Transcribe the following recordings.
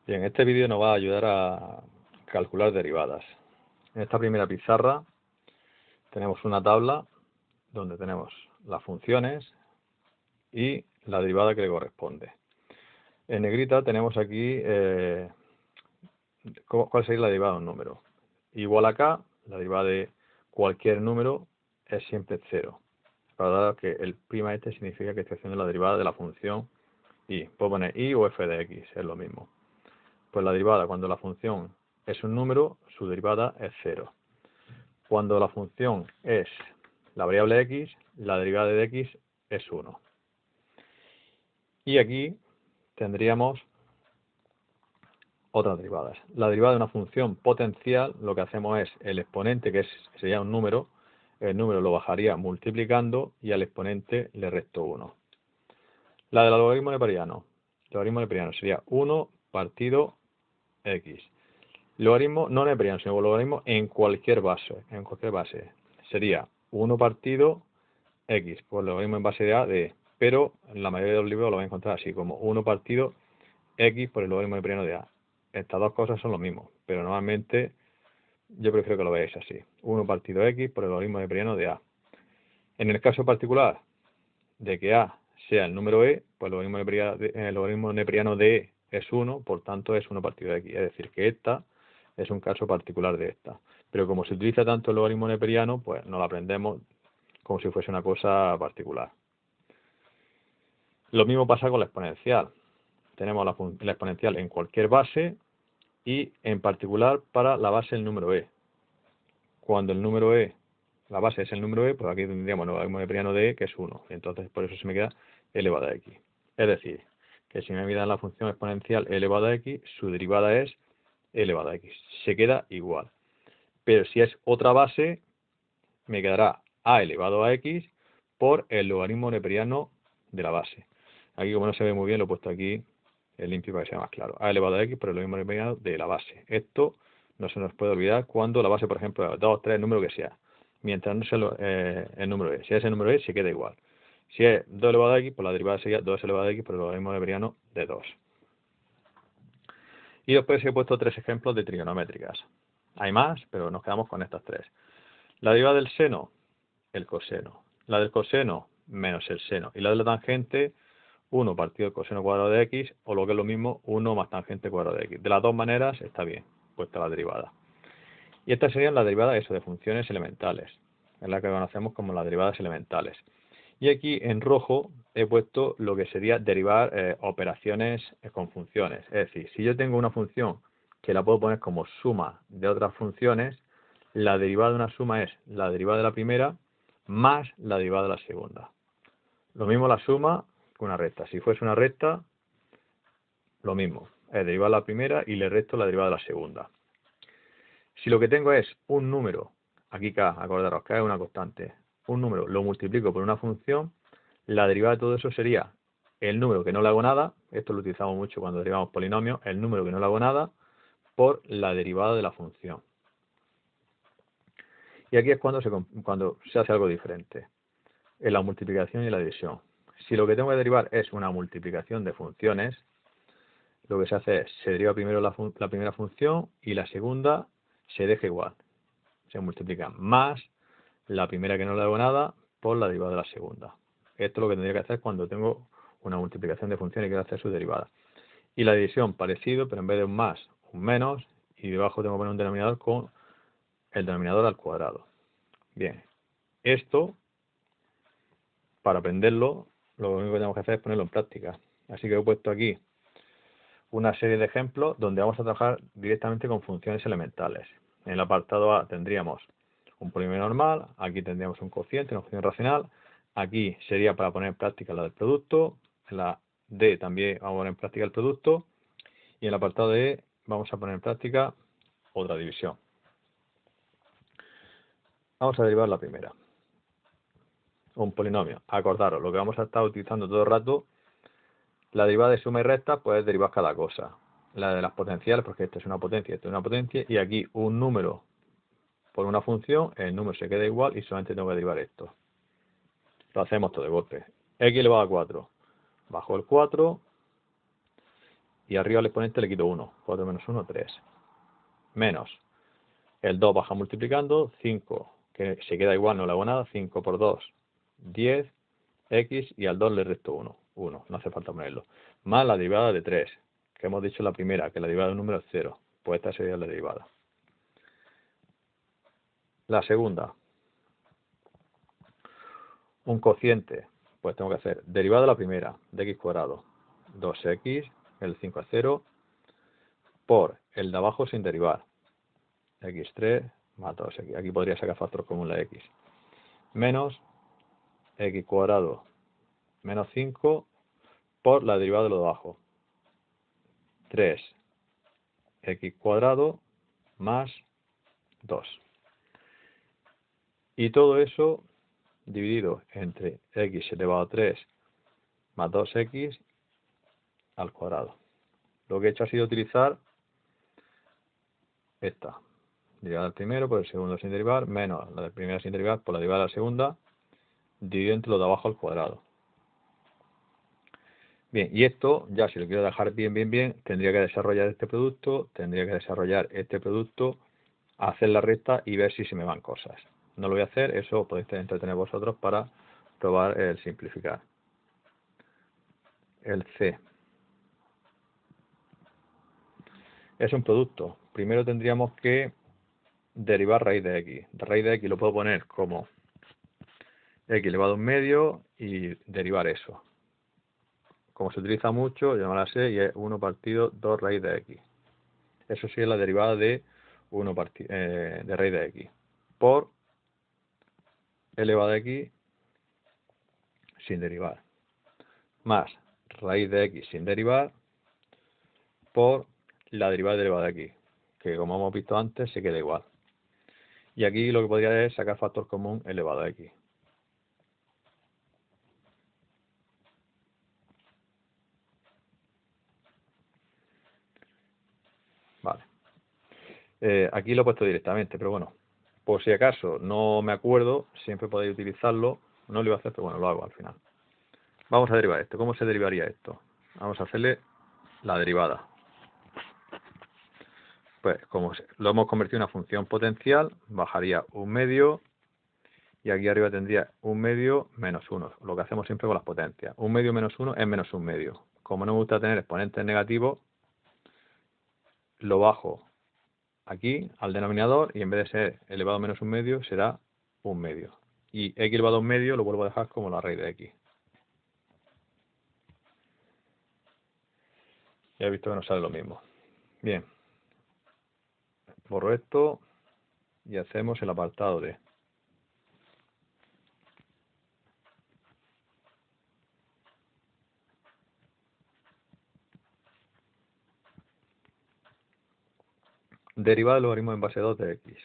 Bien, este vídeo nos va a ayudar a calcular derivadas. En esta primera pizarra tenemos una tabla donde tenemos las funciones y la derivada que le corresponde. En negrita tenemos aquí cuál sería la derivada de un número. Igual acá, la derivada de cualquier número es siempre 0. Para dar que el prima este significa que estoy haciendo la derivada de la función y. Puedo poner y o f de x, es lo mismo. Pues la derivada, cuando la función es un número, su derivada es 0. Cuando la función es la variable x, la derivada de x es 1. Y aquí tendríamos otras derivadas. La derivada de una función potencial, lo que hacemos es el exponente, que sería un número, el número lo bajaría multiplicando y al exponente le resto 1. La del logaritmo neperiano. El logaritmo neperiano sería 1 partido x. Logaritmo no neperiano, sino logaritmo en cualquier base. Sería 1 partido x, pues logaritmo en base de a de e. Pero en la mayoría de los libros lo vais a encontrar así, como 1 partido x por el logaritmo neperiano de a. Estas dos cosas son lo mismo, pero normalmente yo prefiero que lo veáis así. 1 partido x por el logaritmo neperiano de a. En el caso particular de que a sea el número e, pues el logaritmo neperiano de e es 1, por tanto es 1 partido x. Es decir, que esta es un caso particular de esta. Pero como se utiliza tanto el logaritmo neperiano, pues nos lo aprendemos como si fuese una cosa particular. Lo mismo pasa con la exponencial. Tenemos la exponencial en cualquier base y en particular para la base del número e. Cuando el número e, la base es el número e, pues aquí tendríamos el logaritmo neperiano de e, que es 1. Entonces por eso se me queda e elevado a x. Es decir, que si me miran la función exponencial e elevado a x, su derivada es e elevado a x. Se queda igual. Pero si es otra base, me quedará a elevado a x por el logaritmo neperiano de la base. Aquí, como no se ve muy bien, lo he puesto aquí en limpio para que sea más claro. A elevado a x por el logaritmo neperiano de la base. Esto no se nos puede olvidar cuando la base, por ejemplo, es 2, 3, el número que sea. Mientras no sea el número e. Si es el número e, se queda igual. Si es 2 elevado a x, pues la derivada sería 2 elevado a x por el logaritmo neperiano de 2. Y después he puesto 3 ejemplos de trigonométricas. Hay más, pero nos quedamos con estas 3. La derivada del seno, el coseno. La del coseno, menos el seno. Y la de la tangente, 1 partido el coseno cuadrado de x, o lo que es lo mismo, 1 más tangente cuadrado de x. De las dos maneras está bien puesta la derivada. Y estas serían las derivadas de funciones elementales, es la que conocemos como las derivadas elementales. Y aquí en rojo he puesto lo que sería derivar operaciones con funciones. Es decir, si yo tengo una función que la puedo poner como suma de otras funciones, la derivada de una suma es la derivada de la primera más la derivada de la segunda. Lo mismo la suma que una recta. Si fuese una recta, lo mismo. Es derivar la primera y le resto la derivada de la segunda. Si lo que tengo es un número, aquí k, acordaros, k es una constante, un número lo multiplico por una función, la derivada de todo eso sería el número que no le hago nada, esto lo utilizamos mucho cuando derivamos polinomios, el número que no le hago nada por la derivada de la función. Y aquí es cuando se hace algo diferente, en la multiplicación y la división. Si lo que tengo que derivar es una multiplicación de funciones, lo que se hace es, se deriva primero la primera función y la segunda se deja igual. Se multiplica más la primera que no le hago nada por la derivada de la segunda. Esto es lo que tendría que hacer cuando tengo una multiplicación de funciones y quiero hacer su derivada. Y la división, parecido, pero en vez de un más, un menos, y debajo tengo que poner un denominador con el denominador al cuadrado. Bien, esto, para aprenderlo, lo único que tenemos que hacer es ponerlo en práctica. Así que he puesto aquí una serie de ejemplos donde vamos a trabajar directamente con funciones elementales. En el apartado A tendríamos un polinomio normal, aquí tendríamos un cociente, una función racional, aquí sería para poner en práctica la del producto, en la D también vamos a poner en práctica el producto, y en el apartado de E vamos a poner en práctica otra división. Vamos a derivar la primera. Un polinomio. Acordaros, lo que vamos a estar utilizando todo el rato, la derivada de suma y resta, pues derivar cada cosa. La de las potenciales, porque esta es una potencia, esta es una potencia, y aquí un número por una función, el número se queda igual y solamente tengo que derivar esto. Lo hacemos todo de golpe. X elevado a 4. Bajo el 4 y arriba al exponente le quito 1. 4 menos 1, 3. Menos el 2 baja multiplicando, 5, que se queda igual, no le hago nada, 5 por 2, 10, x, y al 2 le resto 1, 1, no hace falta ponerlo. Más la derivada de 3, que hemos dicho en la primera, que la derivada de un número es 0. Pues esta sería la derivada. La segunda, un cociente, pues tengo que hacer derivada de la primera, de x cuadrado, 2x, el 5 es 0, por el de abajo sin derivar, x3 más 2x. Aquí podría sacar factor común la x. Menos x cuadrado menos 5 por la derivada de lo de abajo. 3x cuadrado más 2. Y todo eso dividido entre x elevado a 3 más 2x al cuadrado. Lo que he hecho ha sido utilizar esta. Derivada del primero por el segundo sin derivar, menos la del primero sin derivar por la derivada de la segunda, dividido entre lo de abajo al cuadrado. Bien, y esto, ya si lo quiero dejar bien, tendría que desarrollar este producto, hacer la recta y ver si se me van cosas. No lo voy a hacer, eso podéis entretener vosotros para probar el simplificar. El C es un producto. Primero tendríamos que derivar raíz de x. De raíz de x lo puedo poner como x elevado a un medio y derivar eso. Como se utiliza mucho, llamará C y es 1 partido 2 raíz de x. Eso sí es la derivada de 1 de raíz de x por elevado a x sin derivar, más raíz de x sin derivar por la derivada de elevado a x, que como hemos visto antes se queda igual. Y aquí lo que podría es sacar factor común elevado a x. Vale. Aquí lo he puesto directamente, pero bueno, por si acaso no me acuerdo, siempre podéis utilizarlo. No lo iba a hacer, pero bueno, lo hago al final. Vamos a derivar esto. ¿Cómo se derivaría esto? Vamos a hacerle la derivada. Pues como lo hemos convertido en una función potencial, bajaría un medio y aquí arriba tendría un medio menos 1. Lo que hacemos siempre con las potencias. Un medio menos 1 es menos un medio. Como no me gusta tener exponentes negativos, lo bajo aquí al denominador y en vez de ser elevado a menos un medio será un medio. Y x elevado a un medio lo vuelvo a dejar como la raíz de x. Ya he visto que nos sale lo mismo. Bien. Borro esto y hacemos el apartado de derivada del logaritmo en base 2 de x.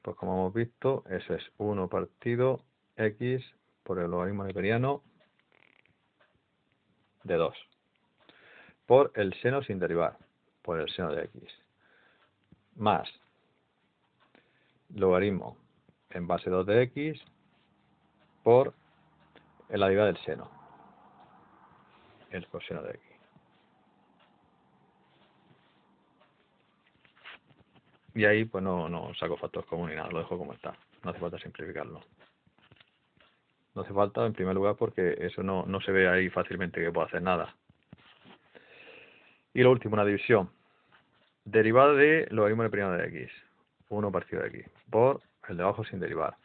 Pues como hemos visto, eso es 1 partido x por el logaritmo neperiano de 2. Por el seno sin derivar, por el seno de x. Más logaritmo en base 2 de x por la derivada del seno, el coseno de x. Y ahí pues no saco factor común ni nada, lo dejo como está. No hace falta simplificarlo. No hace falta en primer lugar porque eso no se ve ahí fácilmente que puedo hacer nada. Y lo último, una división. Derivada de logaritmo neperiano de x. 1 partido de x. Por el de abajo sin derivar.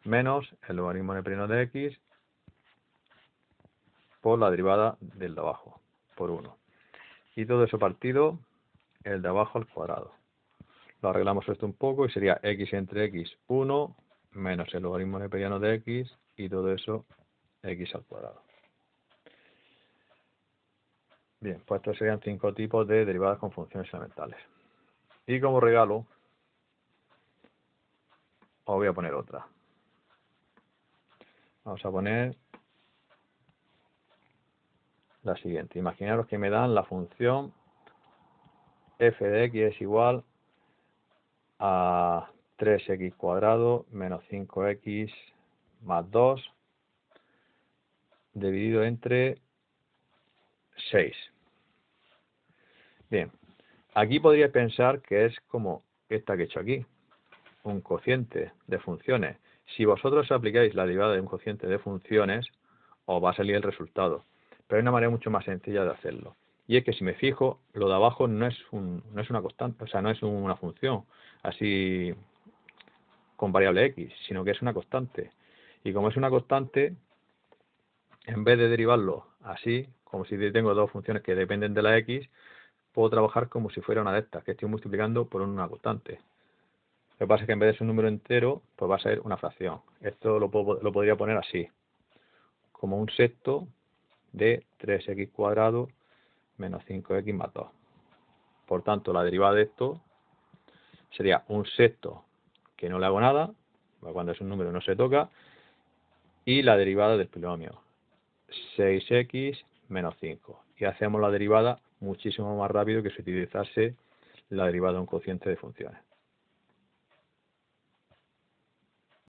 Menos el logaritmo neperiano de x por la derivada del de abajo. Por 1. Y todo eso partido el de abajo al cuadrado. Lo arreglamos esto un poco y sería x entre x 1 menos el logaritmo neperiano de x y todo eso x al cuadrado. Bien, pues estos serían 5 tipos de derivadas con funciones elementales. Y como regalo, os voy a poner otra. Vamos a poner la siguiente. Imaginaros que me dan la función f de x es igual a 3x cuadrado menos 5x más 2 dividido entre 6. Bien, aquí podríais pensar que es como esta que he hecho aquí, un cociente de funciones. Si vosotros aplicáis la derivada de un cociente de funciones, os va a salir el resultado. Pero hay una manera mucho más sencilla de hacerlo. Y es que si me fijo, lo de abajo no es una constante, o sea, no es una función así con variable x, sino que es una constante. Y como es una constante, en vez de derivarlo así, como si tengo dos funciones que dependen de la x, puedo trabajar como si fuera una de estas, que estoy multiplicando por una constante. Lo que pasa es que en vez de ser un número entero, pues va a ser una fracción. Esto lo podría poner así, como un sexto de 3x cuadrado menos 5x más 2. Por tanto, la derivada de esto sería un sexto que no le hago nada, cuando es un número no se toca, y la derivada del polinomio, 6x menos 5. Y hacemos la derivada muchísimo más rápido que si utilizase la derivada de un cociente de funciones.